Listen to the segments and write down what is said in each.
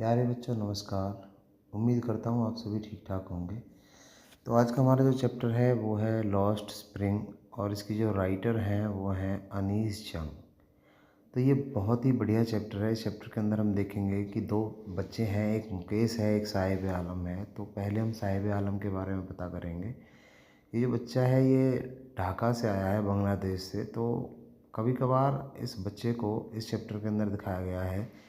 प्यारे बच्चों नमस्कार। उम्मीद करता हूँ आप सभी ठीक ठाक होंगे। तो आज का हमारा जो चैप्टर है वो है लॉस्ट स्प्रिंग और इसकी जो राइटर हैं वो हैं अनीस जंग। तो ये बहुत ही बढ़िया चैप्टर है। इस चैप्टर के अंदर हम देखेंगे कि दो बच्चे हैं, एक मुकेश है, एक साहिब आलम है। तो पहले हम साहिब आलम के बारे में पता करेंगे। ये जो बच्चा है ये ढाका से आया है, बांग्लादेश से। तो कभी कभार इस बच्चे को इस चैप्टर के अंदर दिखाया गया है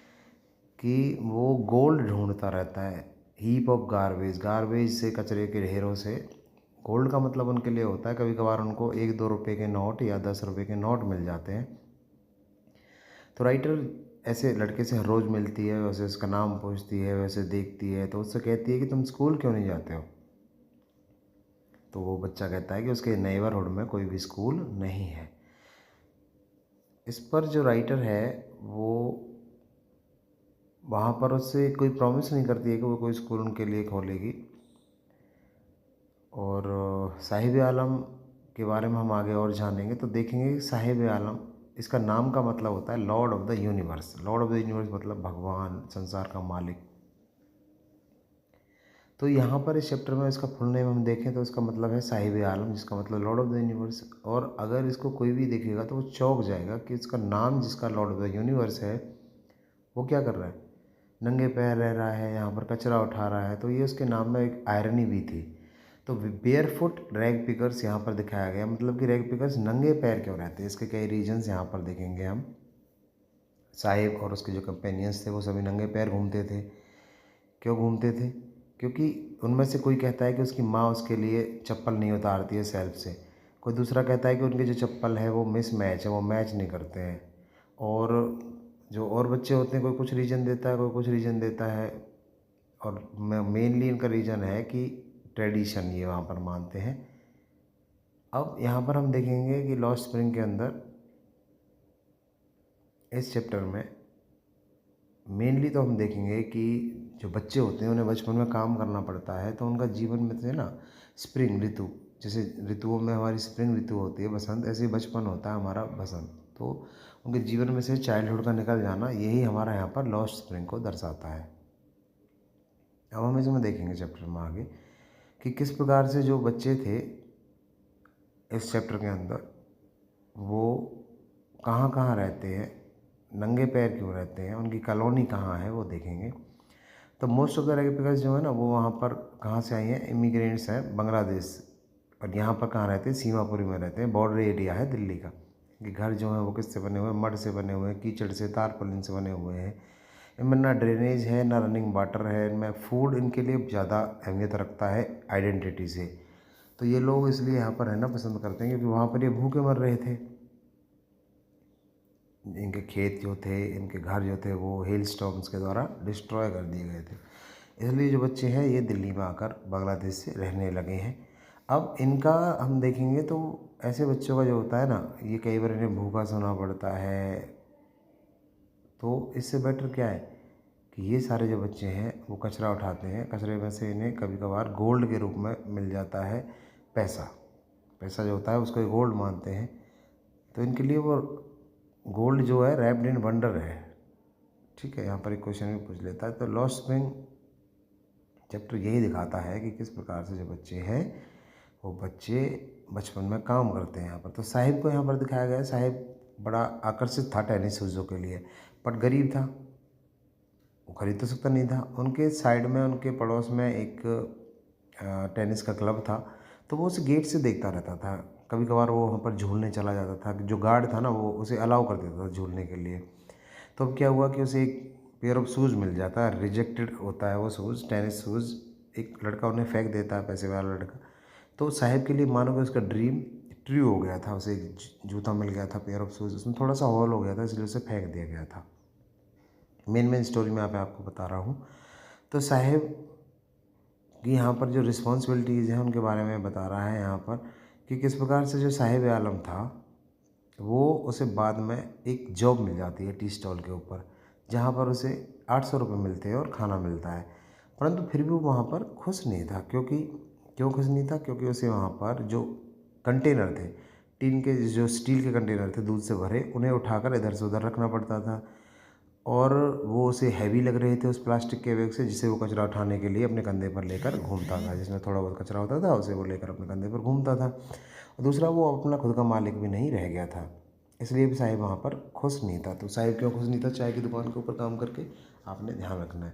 कि वो गोल्ड ढूंढता रहता है। हीप ऑफ गार्बेज, गार्बेज से, कचरे के ढेरों से गोल्ड का मतलब उनके लिए होता है। कभी कभार उनको 1-2 रुपये के नोट या 10 रुपये के नोट मिल जाते हैं। तो राइटर ऐसे लड़के से हर रोज़ मिलती है, वैसे उसका नाम पूछती है, वैसे देखती है। तो उससे कहती है कि तुम स्कूल क्यों नहीं जाते हो। तो वो बच्चा कहता है कि उसके नेबरहुड में कोई भी स्कूल नहीं है। इस पर जो राइटर है वो वहाँ पर उससे कोई प्रॉमिस नहीं करती है कि वो कोई स्कूल उनके लिए खोलेगी। और साहिब आलम के बारे में हम आगे और जानेंगे तो देखेंगे कि साहिब आलम, इसका नाम का मतलब होता है Lord of the universe. Lord of the universe मतलब भगवान, संसार का मालिक। तो यहाँ पर इस चैप्टर में इसका फुल नेम हम देखें तो इसका मतलब है साहिब आलम, जिसका मतलब लॉर्ड ऑफ द यूनिवर्स। और अगर इसको कोई भी देखेगा तो वो चौंक जाएगा कि इसका नाम, जिसका लॉर्ड ऑफ द यूनिवर्स है, वो क्या कर रहा है, नंगे पैर रह रहा है, यहाँ पर कचरा उठा रहा है। तो ये उसके नाम में एक आयरनी भी थी। तो बेयर फुट रैग पिकर्स यहाँ पर दिखाया गया, मतलब कि रैग पिकर्स नंगे पैर क्यों रहते हैं, इसके कई रीजन्स यहाँ पर देखेंगे हम। साहिब और उसके जो कंपेनियंस थे वो सभी नंगे पैर घूमते थे। क्यों घूमते थे? क्योंकि उनमें से कोई कहता है कि उसकी माँ उसके लिए चप्पल नहीं उतारती है सेल्फ से। कोई दूसरा कहता है कि उनकी जो चप्पल है वो मिस मैच है, वो मैच नहीं करते हैं। और जो और बच्चे होते हैं, कोई कुछ रीज़न देता है, कोई कुछ रीज़न देता है। और मेनली इनका रीज़न है कि ट्रेडिशन, ये वहाँ पर मानते हैं। अब यहाँ पर हम देखेंगे कि लॉस्ट स्प्रिंग के अंदर इस चैप्टर में मेनली तो हम देखेंगे कि जो बच्चे होते हैं उन्हें बचपन में काम करना पड़ता है। तो उनका जीवन में से ना स्प्रिंग ऋतु, जैसे ऋतुओं में हमारी स्प्रिंग ऋतु होती है बसंत, ऐसे ही बचपन होता है हमारा बसंत। तो उनके जीवन में से चाइल्डहुड का निकल जाना, यही हमारा यहाँ पर लॉस्ट स्प्रिंग को दर्शाता है। अब हम इसमें देखेंगे चैप्टर में आगे कि किस प्रकार से जो बच्चे थे इस चैप्टर के अंदर वो कहाँ कहाँ रहते हैं, नंगे पैर क्यों रहते हैं, उनकी कॉलोनी कहाँ है, वो देखेंगे। तो मोस्ट ऑफ द रेपिकल्स जो है ना वो वहाँ पर कहाँ से आई हैं, इमिग्रेंट्स हैं बांग्लादेश। और यहाँ पर कहाँ रहते हैं, सीमापुरी में रहते हैं। बॉर्डर एरिया है दिल्ली का। कि घर जो है वो किससे बने हुए हैं, मड से बने हुए हैं, कीचड़ से, तारपलिन से बने हुए हैं। इनमें ना ड्रेनेज है, ना रनिंग वाटर है। इनमें फूड इनके लिए ज़्यादा अहमियत रखता है आइडेंटिटी से। तो ये लोग इसलिए यहाँ पर रहना पसंद करते हैं क्योंकि वहाँ पर ये भूखे मर रहे थे। इनके खेत जो थे, इनके घर जो थे, वो हेल स्टॉर्म्स के द्वारा डिस्ट्रॉय कर दिए गए थे। इसलिए जो बच्चे हैं ये दिल्ली में आकर बांग्लादेश से रहने लगे हैं। अब इनका हम देखेंगे तो ऐसे बच्चों का जो होता है ना, ये कई बार इन्हें भूखा सोना पड़ता है। तो इससे बेटर क्या है कि ये सारे जो बच्चे हैं वो कचरा उठाते हैं। कचरे में से इन्हें कभी कभार गोल्ड के रूप में मिल जाता है पैसा। पैसा जो होता है उसको गोल्ड मानते हैं। तो इनके लिए वो गोल्ड जो है रैप्ड इन वंडर है। ठीक है, यहाँ पर एक क्वेश्चन भी पूछ लेता है। तो लॉस्ट स्प्रिंग चैप्टर यही दिखाता है कि किस प्रकार से जो बच्चे हैं वो बच्चे बचपन में काम करते हैं। यहाँ पर तो साहिब को यहाँ पर दिखाया गया है। साहिब बड़ा आकर्षित था टेनिस शूज़ों के लिए, बट गरीब था, वो खरीद तो सकता नहीं था। उनके साइड में, उनके पड़ोस में एक टेनिस का क्लब था। तो वो उसे गेट से देखता रहता था। कभी कभार वो वहाँ पर झूलने चला जाता था। जो गार्ड था ना वो उसे अलाउ कर देता था झूलने के लिए। तो अब क्या हुआ कि उसे एक पेयर ऑफ शूज़ मिल जाता है। रिजेक्टेड होता है वो शूज़, टेनिस शूज़। एक लड़का उन्हें फेंक देता है, पैसे वाला लड़का। तो साहिब के लिए मानो कि उसका ड्रीम ट्रू हो गया था। उसे एक जूता मिल गया था, पेयर ऑफ शूज़। उसमें थोड़ा सा हॉल हो गया था, इसलिए उसे फेंक दिया गया था। मेन स्टोरी में मैं आपको बता रहा हूँ। तो साहिब की यहाँ पर जो रिस्पॉन्सिबिलिटीज़ हैं उनके बारे में बता रहा है यहाँ पर कि किस प्रकार से जो साहिब आलम था वो उसे बाद में एक जॉब मिल जाती है टी स्टॉल के ऊपर, जहाँ पर उसे 800 रुपये मिलते हैं और खाना मिलता है। परंतु फिर भी वो वहाँ पर खुश नहीं था। क्यों खुश नहीं था? क्योंकि उसे वहाँ पर जो कंटेनर थे, टीन के जो स्टील के कंटेनर थे दूध से भरे, उन्हें उठाकर इधर से उधर रखना पड़ता था। और वो उसे हैवी लग रहे थे उस प्लास्टिक के बैग से, जिसे वो कचरा उठाने के लिए अपने कंधे पर लेकर घूमता था। जिसमें थोड़ा बहुत कचरा होता था उसे वो लेकर अपने कंधे पर घूमता था। और दूसरा, वो अपना खुद का मालिक भी नहीं रह गया था, इसलिए भी साहिब वहाँ पर खुश नहीं था। तो साहिब क्यों खुश नहीं था? चाय की दुकान के ऊपर काम करके, आपने ध्यान रखना है।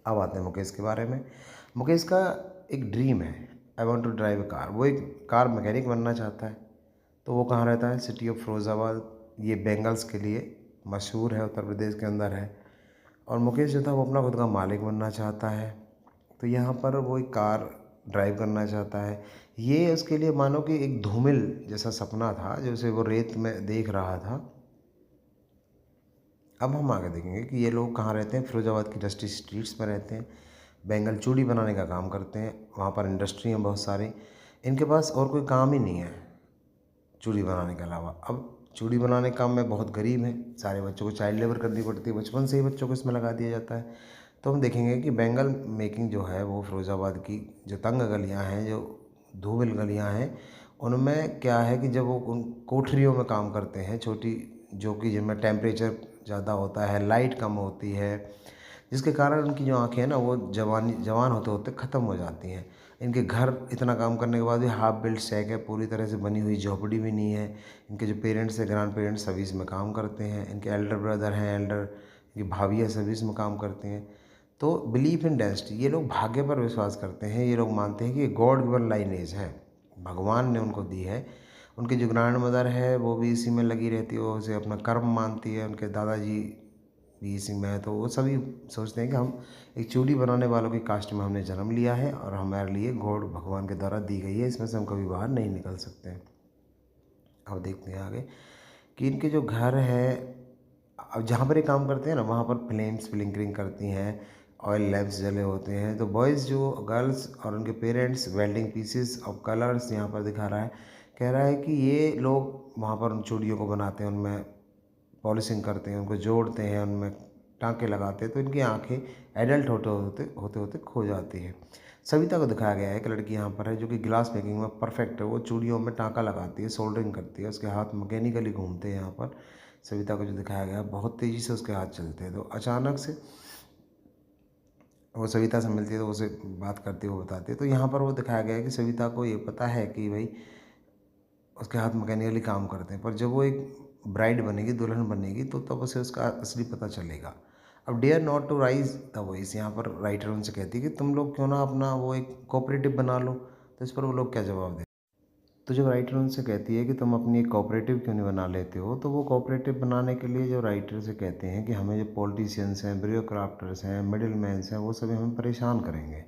अब आते हैं मुकेश के बारे में। मुकेश का एक ड्रीम है, I want to drive a car. वो एक कार मैकेनिक बनना चाहता है। तो वो कहाँ रहता है? City of Firozabad. ये बेंगल्स के लिए मशहूर है, उत्तर प्रदेश के अंदर है। और मुकेश जो था वो अपना खुद का मालिक बनना चाहता है। तो यहाँ पर वो एक कार ड्राइव करना चाहता है। ये उसके लिए मानो कि एक धूमिल जैसा सपना था, जो उसे वो रेत में देख रहा था। अब हम आगे देखेंगे कि ये लोग कहाँ रहते हैं। फिरोज़ाबाद की डस्टी स्ट्रीट्स में रहते हैं। बेंगल चूड़ी बनाने का काम करते हैं। वहाँ पर इंडस्ट्री हैं बहुत सारी। इनके पास और कोई काम ही नहीं है चूड़ी बनाने के अलावा। अब चूड़ी बनाने के काम में बहुत गरीब हैं। सारे बच्चों को चाइल्ड लेबर करनी पड़ती है, बचपन से ही बच्चों को इसमें लगा दिया जाता है। तो हम देखेंगे कि बेंगल मेकिंग जो है वो फिरोज़ाबाद की जो तंग गलियाँ हैं, जो धूमिल गलियाँ हैं, उनमें क्या है कि जब वो उन कोठरियों में काम करते हैं छोटी, जो कि जिनमें टेम्परेचर ज़्यादा होता है, लाइट कम होती है, जिसके कारण उनकी जो आँखें हैं ना वो जवान होते होते ख़त्म हो जाती हैं। इनके घर इतना काम करने के बाद भी हाफ बिल्ट शेक है, पूरी तरह से बनी हुई झोपड़ी भी नहीं है। इनके जो पेरेंट्स हैं, ग्रैंड पेरेंट्स, सभी इसमें काम करते हैं। इनके एल्डर ब्रदर हैं, इनकी भाभी सभी इसमें काम करते हैं। तो बिलीफ इन डेस्टी, ये लोग भाग्य पर विश्वास करते हैं। ये लोग मानते हैं कि ये गॉड गिवन लाइनेज है, भगवान ने उनको दी है। उनकी जो ग्रैंड मदर है वो भी इसी में लगी रहती है, वो उसे अपना कर्म मानती है। उनके दादाजी भी इसी में है। तो वो सभी सोचते हैं कि हम एक चूड़ी बनाने वालों की कास्ट में हमने जन्म लिया है और हमारे लिए गॉड भगवान के द्वारा दी गई है, इसमें से हम कभी बाहर नहीं निकल सकते हैं। अब देखते हैं आगे कि इनके जो घर है, अब जहाँ पर ये काम करते हैं ना, वहाँ पर फ्लेम्स फ्लिंकरिंग करती हैं, ऑयल लैंप्स जले होते हैं। तो बॉयज़ जो गर्ल्स और उनके parents welding pieces of colours यहाँ पर दिखा रहा है, कह रहा है कि ये लोग वहाँ पर उन चूड़ियों को बनाते हैं, उनमें पॉलिशिंग करते हैं, उनको जोड़ते हैं, उनमें टाँके लगाते हैं। तो इनकी आँखें एडल्ट होते होते खो जाती हैं। सविता को दिखाया गया है, एक लड़की यहाँ पर है जो कि ग्लास मेकिंग में परफेक्ट है। वो चूड़ियों में टाँका लगाती है, सोल्डरिंग करती है, उसके हाथ मैकेनिकली घूमते हैं। यहाँ पर सविता को जो दिखाया गया है, बहुत तेज़ी से उसके हाथ चलते हैं। तो अचानक से वो सविता से मिलती है, तो उसे बात करती है, वो बताती है। तो यहाँ पर वो दिखाया गया है कि सविता को ये पता है कि भाई उसके हाथ मैकेनिकली काम करते हैं, पर जब वो एक ब्राइड बनेगी, दुल्हन बनेगी, तो तब उसे उसका असली पता चलेगा। अब dare not to raise the voice, यहाँ पर राइटर उनसे कहती है कि तुम लोग क्यों ना अपना वो एक कोऑपरेटिव बना लो। तो इस पर वो लोग क्या जवाब दें? तो जब राइटर उनसे कहती है कि तुम अपनी एक कोऑपरेटिव क्यों नहीं बना लेते हो, तो वो कोऑपरेटिव बनाने के लिए जो राइटर से कहते हैं कि हमें जो पॉलिटिशियंस हैं, ब्यूरोक्राफ्टर्स हैं, मिडिल मैन्स हैं, वो सभी हमें परेशान करेंगे,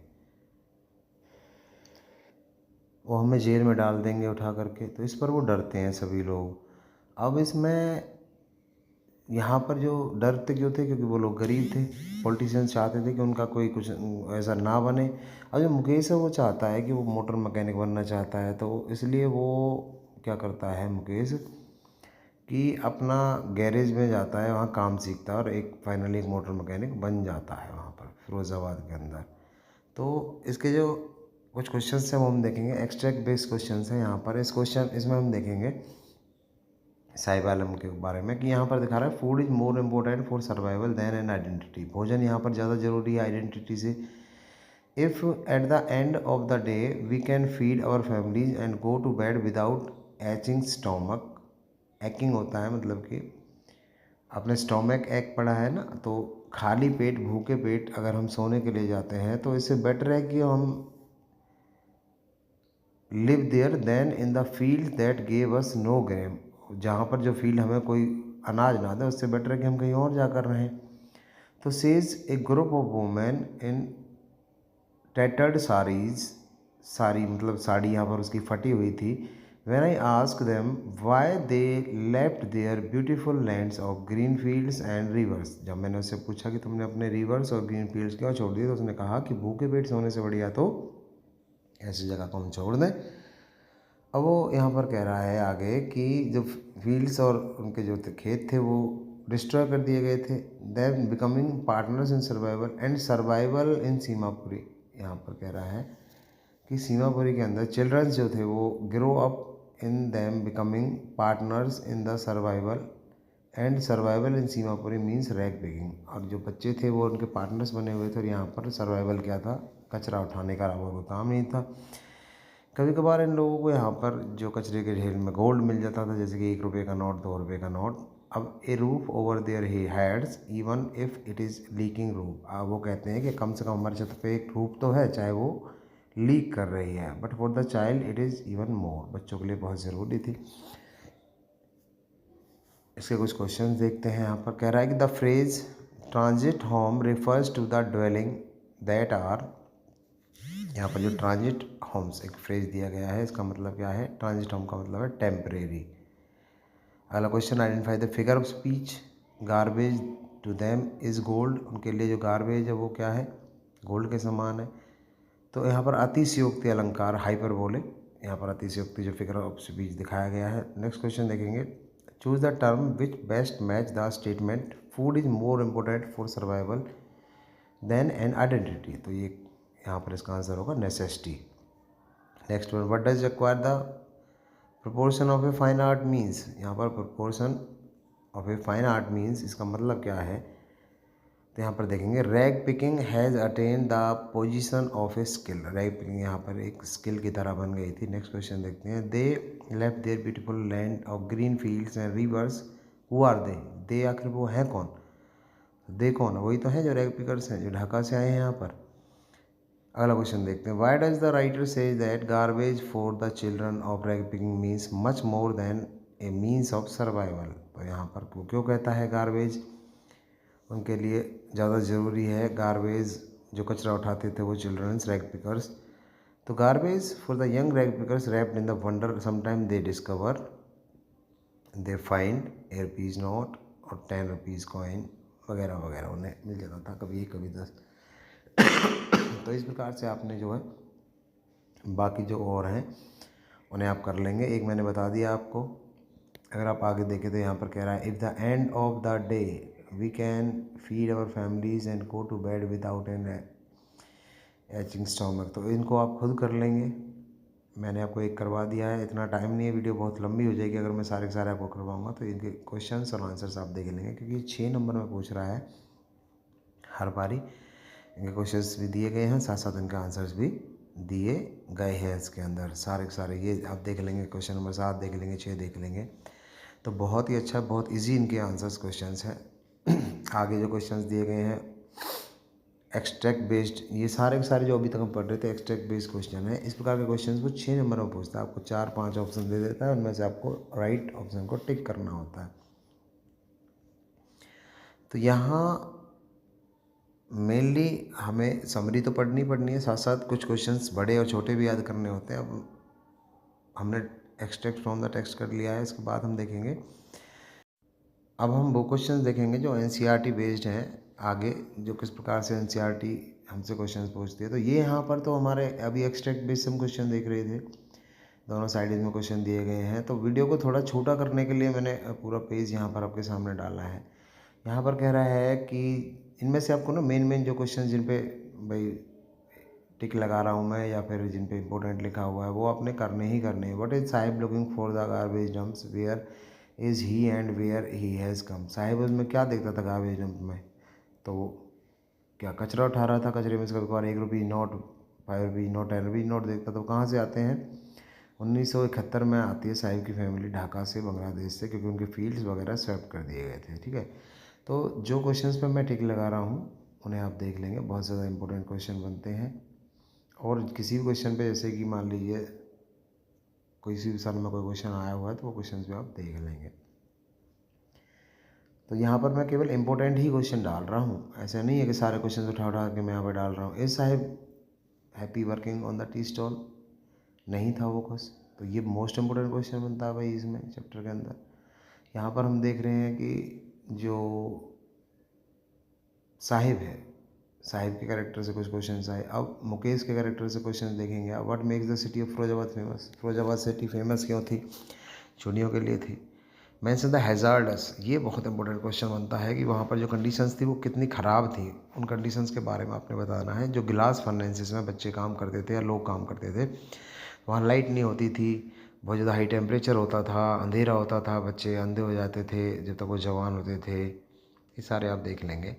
वो हमें जेल में डाल देंगे उठा करके। तो इस पर वो डरते हैं सभी लोग। अब इसमें यहाँ पर जो डरते क्यों थे? क्योंकि वो लोग गरीब थे। पॉलिटिशियंस चाहते थे कि उनका कोई कुछ ऐसा ना बने। अब जो मुकेश है वो चाहता है कि वो मोटर मैकेनिक बनना चाहता है, तो इसलिए वो क्या करता है मुकेश कि अपना गैरेज में जाता है, वहाँ काम सीखता है और एक फाइनली एक मोटर मैकेनिक बन जाता है वहाँ पर फिरोज़ाबाद के अंदर। तो इसके जो कुछ क्वेश्चंस हैं वो हम देखेंगे, एक्सट्रैक्ट बेस्ड क्वेश्चंस हैं यहाँ पर। इसमें हम देखेंगे साहिब आलम के बारे में कि यहाँ पर दिखा रहा है food is more important for survival than an identity. भोजन यहाँ पर ज़्यादा ज़रूरी है आइडेंटिटी से। If at the end of the day we can feed our families and go to bed without aching stomach. Aching होता है मतलब कि आपने स्टोमक एक पढ़ा है ना, तो खाली पेट, भूखे पेट अगर हम सोने के लिए जाते हैं, तो इससे बेटर है कि हम live there than in the field that gave us no grain. जहाँ पर जो फील्ड हमें कोई अनाज ना दे, उससे बेटर है कि हम कहीं और जाकर रहें। तो says a group of women in tattered saris, sari मतलब साड़ी यहाँ पर उसकी फटी हुई थी। When I ask them why they left their beautiful lands of green fields and rivers, जब मैंने उससे पूछा कि तुमने अपने रिवर्स और ग्रीन फील्ड्स क्यों छोड़ दिए, तो उसने कहा कि भूखे पेट सोने से बढ़िया तो ऐसी जगह को हम छोड़ दें। अब वो यहाँ पर कह रहा है आगे कि जो फील्ड्स और उनके जो खेत थे वो डिस्ट्रॉय कर दिए गए थे। Then becoming partners in survival and survival in Seemapuri. यहाँ पर कह रहा है कि सीमापुरी के अंदर चिल्ड्रंस जो थे वो grow up in them becoming partners in the survival and survival in Seemapuri means rag picking. और जो बच्चे थे वो उनके पार्टनर्स बने हुए थे और यहाँ पर सर्वाइवल क्या था, कचरा उठाने का, और कोई काम नहीं था। कभी कभार इन लोगों को यहाँ पर जो कचरे के ढेर में गोल्ड मिल जाता था, जैसे कि 1 रुपये का नोट, 2 रुपये का नोट। अब ए रूफ ओवर देयर ही heads even if it is leaking roof. अब वो कहते हैं कि कम से कम हमारे छत पे एक रूफ तो है, चाहे वो लीक कर रही है, but for the child it is even more. बच्चों के लिए बहुत ज़रूरी थी। इसके कुछ क्वेश्चन देखते हैं। यहाँ पर कह रहा है कि the phrase transit home refers to the dwelling that are. यहाँ पर जो ट्रांजिट होम्स एक फ्रेज दिया गया है, इसका मतलब क्या है, ट्रांजिट होम का मतलब है टेम्परेरी। अगला question, identify the figure of speech. Garbage to them is gold. उनके लिए जो गार्बेज है वो क्या है, गोल्ड के समान है। तो यहाँ पर अतिशयोक्ति अलंकार हाइपरबोले, यहाँ पर अतिशयोक्ति जो फिगर ऑफ स्पीच दिखाया गया है। नेक्स्ट क्वेश्चन देखेंगे, choose the term which best match the statement food is more important for survival than an identity. तो ये यहाँ पर इसका आंसर होगा necessity. Next one, what does require the proportion of a fine art means. यहाँ पर proportion of a fine art means इसका मतलब क्या है, तो यहाँ पर देखेंगे rag picking has attain the position of a skill. Rag picking यहाँ पर एक स्किल की तरह बन गई थी। नेक्स्ट क्वेश्चन देखते हैं, they left their beautiful land of green fields and rivers, who are they. They आखिर वो हैं कौन, दे कौन है, वही तो है जो रैग पिकर्स हैं, जो ढाका से आए हैं यहाँ पर। अगला क्वेश्चन देखते हैं, why does the writer says that garbage for the children of rag picking means much more than A means of survival. तो यहाँ पर क्यों कहता है गार्बेज उनके लिए ज़्यादा ज़रूरी है, गार्बेज जो कचरा उठाते थे वो चिल्ड्रंस रैग पिकर्स। तो garbage for the young rag pickers wrapped in the wonder sometime they discover, they find A rupees note और 10 रुपीज़ कॉइन वगैरह वगैरह उन्हें मिल जाता था, कभी 1 कभी 10। तो इस प्रकार से आपने जो है बाकी जो और हैं उन्हें आप कर लेंगे। एक मैंने बता दिया आपको। अगर आप आगे देखें तो यहाँ पर कह रहा है, if the end of the day we can feed our families and go to bed without an aching stomach. तो इनको आप खुद कर लेंगे। मैंने आपको एक करवा दिया है, इतना टाइम नहीं है, वीडियो बहुत लंबी हो जाएगी अगर मैं सारे के सारे आपको करवाऊँगा। तो इनके क्वेश्चंस और आंसर्स आप देख लेंगे, क्योंकि 6 नंबर में पूछ रहा है हर बारी। इनके क्वेश्चंस भी दिए गए हैं, साथ साथ इनके आंसर्स भी दिए गए हैं इसके अंदर सारे के सारे। ये आप देख लेंगे, क्वेश्चन नंबर 7 देख लेंगे, 6 देख लेंगे। तो बहुत ही अच्छा, बहुत इजी इनके आंसर्स क्वेश्चंस हैं। आगे जो क्वेश्चंस दिए गए हैं एक्सट्रैक्ट बेस्ड, ये सारे के सारे जो अभी तक हम पढ़ रहे थे एक्सट्रैक्ट बेस्ड क्वेश्चन है। इस प्रकार के क्वेश्चन को 6 नंबर में पूछता है, आपको 4-5 ऑप्शन दे देता है, उनमें से आपको राइट ऑप्शन को टिक करना होता है। तो यहाँ मेनली हमें समरी तो पढ़नी है, साथ साथ कुछ क्वेश्चंस बड़े और छोटे भी याद करने होते हैं। अब हमने एक्सट्रैक्ट फ्रॉम द टेक्स्ट कर लिया है, इसके बाद हम देखेंगे, अब हम वो क्वेश्चंस देखेंगे जो एनसीईआरटी बेस्ड हैं। आगे जो किस प्रकार से एनसीईआरटी हमसे क्वेश्चंस पूछती है। तो ये यहाँ पर तो हमारे अभी एक्सट्रैक्ट बेस्ड हम क्वेश्चन देख रहे थे, दोनों साइड में क्वेश्चन दिए गए हैं। तो वीडियो को थोड़ा छोटा करने के लिए मैंने पूरा पेज यहाँ पर आपके सामने डाला है। यहाँ पर कह रहा है कि इनमें से आपको ना मेन जो क्वेश्चन जिन पे भाई टिक लगा रहा हूँ मैं, या फिर जिन पे इंपॉर्टेंट लिखा हुआ है, वो आपने करने ही करने हैं। What is Saheb looking for the garbage dumps, where is he and where he has come. Saheb उसमें क्या देखता था गार्बेज डंप में, तो क्या कचरा उठा रहा था, कचरे में से कभी कभार 1 रुपये नोट, 5 रुपये नोट, 10 रुपये नोट देखता। तो कहाँ से आते हैं, 1971 में आती है साहिब की फैमिली ढाका से, बांग्लादेश से, क्योंकि उनके फील्ड्स वगैरह स्वेप्ट कर दिए गए थे। ठीक है, तो जो क्वेश्चंस पे मैं टिक लगा रहा हूँ उन्हें आप देख लेंगे, बहुत ज़्यादा इंपॉर्टेंट क्वेश्चन बनते हैं। और किसी भी क्वेश्चन पे, जैसे कि मान लीजिए किसी भी साल में कोई क्वेश्चन आया हुआ है, तो वो क्वेश्चन भी आप देख लेंगे। तो यहाँ पर मैं केवल इंपॉर्टेंट ही क्वेश्चन डाल रहा हूँ, ऐसा नहीं है कि सारे क्वेश्चन उठा के मैं यहाँ पर डाल रहा हूँ। इस Sahib happy working on the tea stall, नहीं था वो खुश, तो ये मोस्ट इम्पोर्टेंट क्वेश्चन बनता है भाई इसमें चैप्टर के अंदर। यहाँ पर हम देख रहे हैं कि जो साहिब है, साहिब के कैरेक्टर से कुछ क्वेश्चंस आए। अब मुकेश के कैरेक्टर से क्वेश्चंस देखेंगे। अब what makes the city of Firozabad famous, Firozabad city famous क्यों थी, चूड़ियों के लिए थी। मेंशन द हैज़ार्डस, ये बहुत इंपॉर्टेंट क्वेश्चन बनता है कि वहाँ पर जो कंडीशंस थी वो कितनी ख़राब थी, उन कंडीशंस के बारे में आपने बताना है। जो गिलास फर्नेसेस में बच्चे काम करते थे या लोग काम करते थे, वहाँ लाइट नहीं होती थी, बहुत ज़्यादा हाई टेम्परेचर होता था, अंधेरा होता था, बच्चे अंधे हो जाते थे जब तक वो जवान होते थे, ये सारे आप देख लेंगे।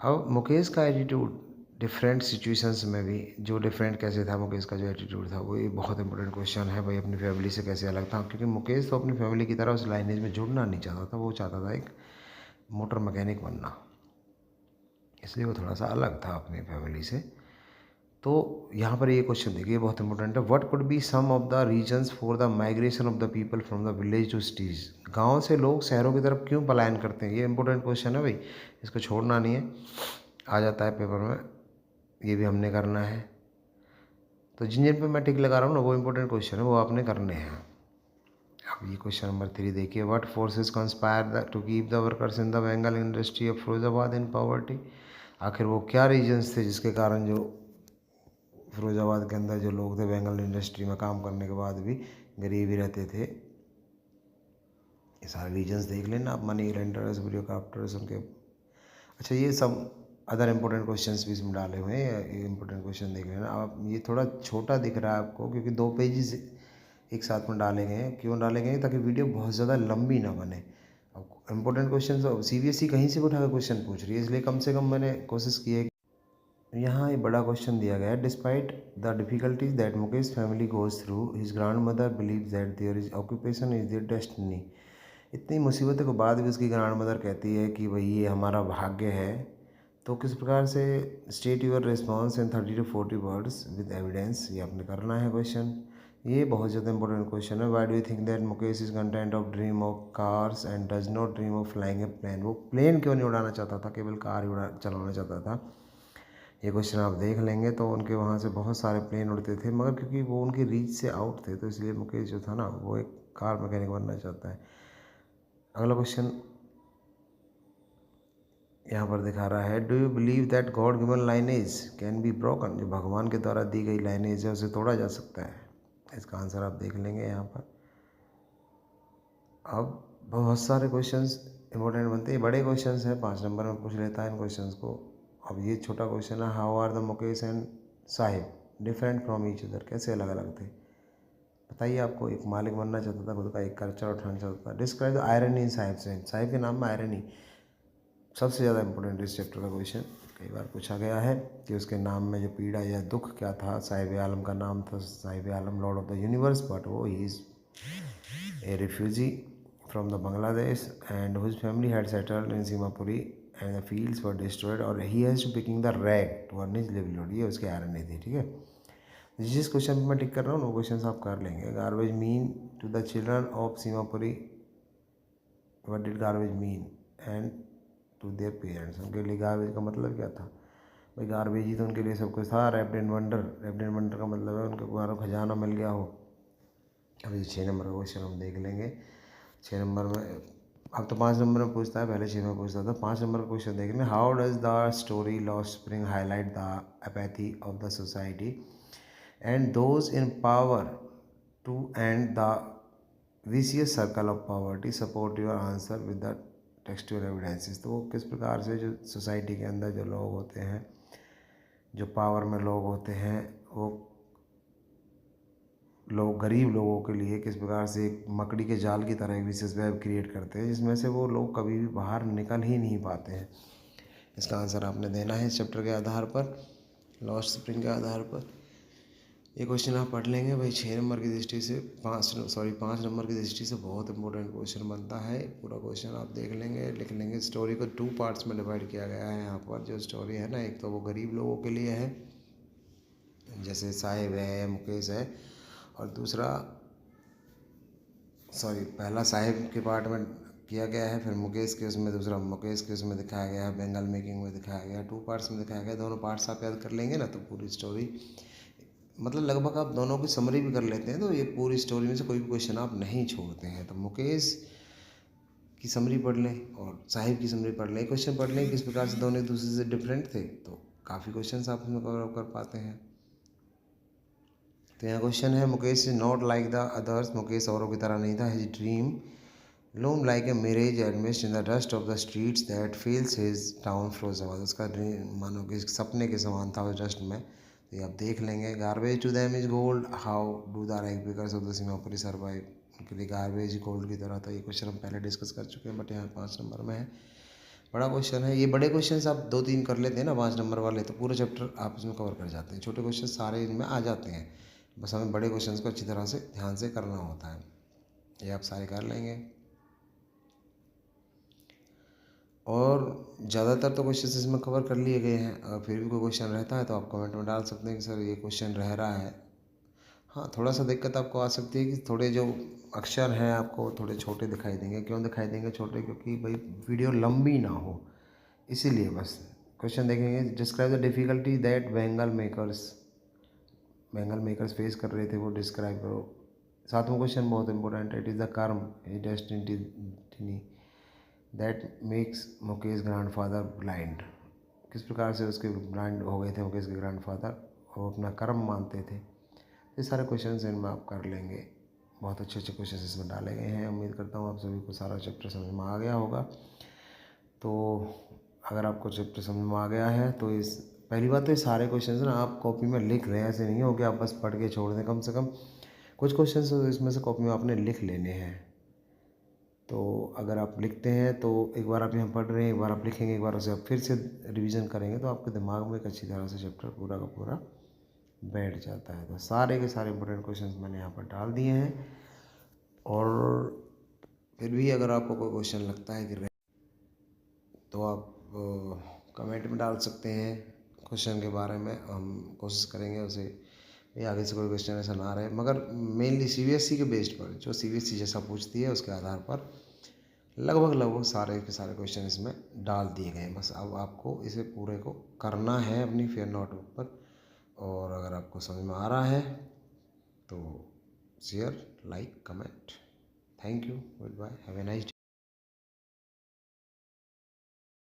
अब मुकेश का एटीट्यूड डिफरेंट सिचुएशंस में भी जो डिफरेंट कैसे था, मुकेश का जो एटीट्यूड था वो ये बहुत इंपॉर्टेंट क्वेश्चन है भाई। अपनी फैमिली से कैसे अलग था, क्योंकि मुकेश तो अपनी फैमिली की तरह उस लाइनेज में जुड़ना नहीं चाहता था, वो चाहता था एक मोटर मैकेनिक बनना, इसलिए वो थोड़ा सा अलग था अपनी फैमिली से। तो यहाँ पर ये क्वेश्चन देखिए बहुत इंपॉर्टेंट है। What could be some of the reasons for the migration of the people from the village to cities. गाँव से लोग शहरों की तरफ क्यों पलायन करते हैं, ये इंपॉर्टेंट क्वेश्चन है भाई, इसको छोड़ना नहीं है, आ जाता है पेपर में, ये भी हमने करना है। तो जिन जिन पे मैं टिक लगा रहा हूँ ना वो इंपॉर्टेंट क्वेश्चन है, वो आपने करने हैं। अब ये क्वेश्चन नंबर 3 देखिए। What forces conspire to keep the workers in the bangle industry of Firozabad in poverty. आखिर वो क्या रीजन्स थे जिसके कारण जो फिरोजाबाद के अंदर जो लोग थे बेंगल इंडस्ट्री में काम करने के बाद भी गरीब ही रहते थे। ये सारे रीजन्स देख लेना आप, मनी रेंटर्स, ब्यूरोक्राफ्टर्स, उनके। अच्छा, ये सब अदर इम्पोर्टेंट क्वेश्चंस भी इसमें डाले हुए हैं, ये इम्पोर्टेंट क्वेश्चन देख लेना आप। ये थोड़ा छोटा दिख रहा है आपको क्योंकि 2 पेजेस एक साथ में डाले गए हैं। क्यों डाले गए हैं, ताकि वीडियो बहुत ज़्यादा लंबी ना बने। अब इम्पोर्टेंट क्वेश्चन तो CBSE कहीं से भी उठा कर क्वेश्चन पूछ रही है, इसलिए कम से कम मैंने कोशिश की है। यहाँ एक बड़ा क्वेश्चन दिया गया है। Despite the difficulties that Mukesh family goes through, his grand mother believe that there is occupation is their destiny. इतनी मुसीबतों के बाद भी उसकी ग्रैंड मदर कहती है कि भाई ये हमारा भाग्य है। तो किस प्रकार से, state your response in 30 to 40 words with evidence, ये आपने करना है क्वेश्चन। ये बहुत ज़्यादा इंपॉर्टेंट क्वेश्चन है। Why do you think that Mukesh is content of dream of cars and does not dream of flying a plane. वो प्लेन क्यों नहीं उड़ाना चाहता था, केवल कार ही चलाना चाहता था। ये क्वेश्चन आप देख लेंगे तो उनके वहाँ से बहुत सारे प्लेन उड़ते थे, मगर क्योंकि वो उनकी रीच से आउट थे तो इसलिए मुकेश जो था ना वो एक कार मैकेनिक बनना चाहता है। अगला क्वेश्चन यहाँ पर दिखा रहा है। Do you believe that God given lineage can be broken. जो भगवान के द्वारा दी गई लाइनेज है उसे तोड़ा जा सकता है। इसका आंसर आप देख लेंगे यहाँ पर। अब बहुत सारे क्वेश्चंस इंपॉर्टेंट बनते हैं, बड़े क्वेश्चंस हैं, 5 नंबर में पूछ लेता है इन क्वेश्चंस को। अब ये छोटा क्वेश्चन है। How are the Mukesh and Saheb different from each other. कैसे अलग अलग थे बताइए। आपको एक मालिक बनना चाहता था खुद का, एक खर्चा उठाना चाहता था। Describe the irony in Sahib से। साहिब के नाम में आयरनी सबसे ज़्यादा इंपॉर्टेंट इस चैप्टर का क्वेश्चन कई बार पूछा गया है कि उसके नाम में जो पीड़ा या दुख क्या था। साहिब आलम का नाम था Sahib Alam, lord of the universe, but वो he is a refugee from the Bangladesh and whose family had settled in Seemapuri and the fields were destroyed और he has to picking the rag to earn his livelihood. ये उसके irony थी, ठीक है। जिस question पर मैं टिक कर रहा हूँ वो क्वेश्चन आप कर लेंगे। Garbage mean to the children of Seemapuri, what did garbage mean and to their parents. उनके लिए गार्बेज का मतलब क्या था भाई। गार्बेज ही तो उनके लिए सब कुछ था। Wrapped in wonder, wrapped in wonder का मतलब है उनको बाहरों खजाना मिल गया हो। अभी 6 नंबर का क्वेश्चन हम देख लेंगे। 6 नंबर में, अब तो 5 नंबर में पूछता है, पहले 6 में पूछता था। 5 नंबर का क्वेश्चन देख लें। How does the story lost spring highlight the apathy of the society and those in power to end the vicious circle of poverty. Support your answer with the textual evidences. तो वो किस प्रकार से जो society के अंदर जो लोग होते हैं, जो पावर में लोग होते हैं, वो लोग गरीब लोगों के लिए किस प्रकार से एक मकड़ी के जाल की तरह एक विशेष वेब क्रिएट करते हैं जिसमें से वो लोग कभी भी बाहर निकल ही नहीं पाते हैं। इसका आंसर आपने देना है इस चैप्टर के आधार पर, लॉस्ट स्प्रिंग के आधार पर। ये क्वेश्चन आप पढ़ लेंगे भाई। 6 नंबर की दृष्टि से 5 नंबर की दृष्टि से बहुत इंपॉर्टेंट क्वेश्चन बनता है। पूरा क्वेश्चन आप देख लेंगे, लिख लेंगे। स्टोरी को 2 पार्ट्स में डिवाइड किया गया है यहाँ पर। जो स्टोरी है ना, एक तो वो गरीब लोगों के लिए है जैसे साहिब है, मुकेश है, और दूसरा पहला साहिब के पार्ट में किया गया है, फिर मुकेश के उसमें, दूसरा मुकेश के उसमें दिखाया गया है, बेंगल मेकिंग में दिखाया गया है। 2 पार्ट्स में दिखाया गया। दोनों पार्ट्स आप याद कर लेंगे ना तो पूरी स्टोरी, मतलब लगभग आप दोनों की समरी भी कर लेते हैं तो ये पूरी स्टोरी में से कोई भी क्वेश्चन आप नहीं छोड़ते हैं। तो मुकेश की समरी पढ़ लें और साहिब की समरी पढ़ लें, क्वेश्चन पढ़ लें किस प्रकार से दोनों एक दूसरे से डिफरेंट थे, तो काफ़ी क्वेश्चन आप इसमें कवर अप कर पाते हैं। तो यहाँ क्वेश्चन है, Mukesh is not like the others. Mukesh औरों की तरह नहीं था। His dream loom like a mirage amidst in the dust of the streets that fills his town Firozabad. उसका ड्रीम मानो कि सपने के समान था उस डस्ट में। तो ये आप देख लेंगे। Garbage to them is gold, how do the rag pickers of the Seemapuri survive. उनके लिए गार्बेज गोल्ड की तरह था। ये क्वेश्चन हम पहले डिस्कस कर चुके हैं, बट यहाँ 5 नंबर में है। बड़ा क्वेश्चन है ये। बड़े क्वेश्चन आप 2-3 कर लेते हैं ना 5 नंबर वाले, तो पूरे चैप्टर आप इसमें कवर कर जाते हैं। छोटे क्वेश्चन सारे इनमें आ जाते हैं, बस हमें बड़े क्वेश्चन को अच्छी तरह से ध्यान से करना होता है। ये आप सारे कर लेंगे। और ज़्यादातर तो क्वेश्चन इसमें कवर कर लिए गए हैं। अगर फिर भी कोई क्वेश्चन रहता है तो आप कमेंट में डाल सकते हैं कि सर ये क्वेश्चन रह रहा है। हाँ, थोड़ा सा दिक्कत आपको आ सकती है कि थोड़े जो अक्षर हैं आपको थोड़े छोटे दिखाई देंगे। क्यों दिखाई देंगे छोटे? क्योंकि भाई वीडियो लंबी ना हो, इसीलिए बस। क्वेश्चन देखेंगे, describe the difficulty that Bengal makers face कर रहे थे, वो डिस्क्राइब करो। 7वां क्वेश्चन बहुत इंपॉर्टेंट है। इट इज़ द कर्म is destiny that makes Mukesh grandfather blind. किस प्रकार से उसके ब्लाइंड हो गए थे मुकेश के ग्रैंडफादर, वो अपना कर्म मानते थे। ये सारे क्वेश्चन इनमें आप कर लेंगे। बहुत अच्छे अच्छे क्वेश्चन इसमें डाले गए हैं। उम्मीद करता हूँ आप सभी को सारा चैप्टर समझ में आ गया होगा। तो अगर आपको चैप्टर समझ में आ गया है तो इस पहली बात तो ये सारे क्वेश्चन ना आप कॉपी में लिख रहे हैं, ऐसे नहीं हो कि आप बस पढ़ के छोड़ दें। कम से कम कुछ क्वेश्चन इसमें से कॉपी में आपने लिख लेने हैं। तो अगर आप लिखते हैं तो एक बार आप यहाँ पढ़ रहे हैं, एक बार आप लिखेंगे, एक बार उसे आप फिर से रिवीजन करेंगे तो आपके दिमाग में एक अच्छी तरह से चैप्टर पूरा का पूरा बैठ जाता है। तो सारे के सारे इंपॉर्टेंट क्वेश्चंस मैंने यहाँ पर डाल दिए हैं। और फिर भी अगर आपको कोई क्वेश्चन लगता है कि तो आप कमेंट में डाल सकते हैं क्वेश्चन के बारे में। हम कोशिश करेंगे उसे ये आगे से कोई क्वेश्चन ऐसा ना रहे, मगर मेनली सीबीएसई के बेस्ड पर, जो सीबीएसई जैसा पूछती है उसके आधार पर लगभग सारे के सारे क्वेश्चन इसमें डाल दिए गए हैं। बस अब आपको इसे पूरे को करना है अपनी फेयर नोटबुक पर। और अगर आपको समझ में आ रहा है तो share, like, comment. Thank you, goodbye, have a nice day.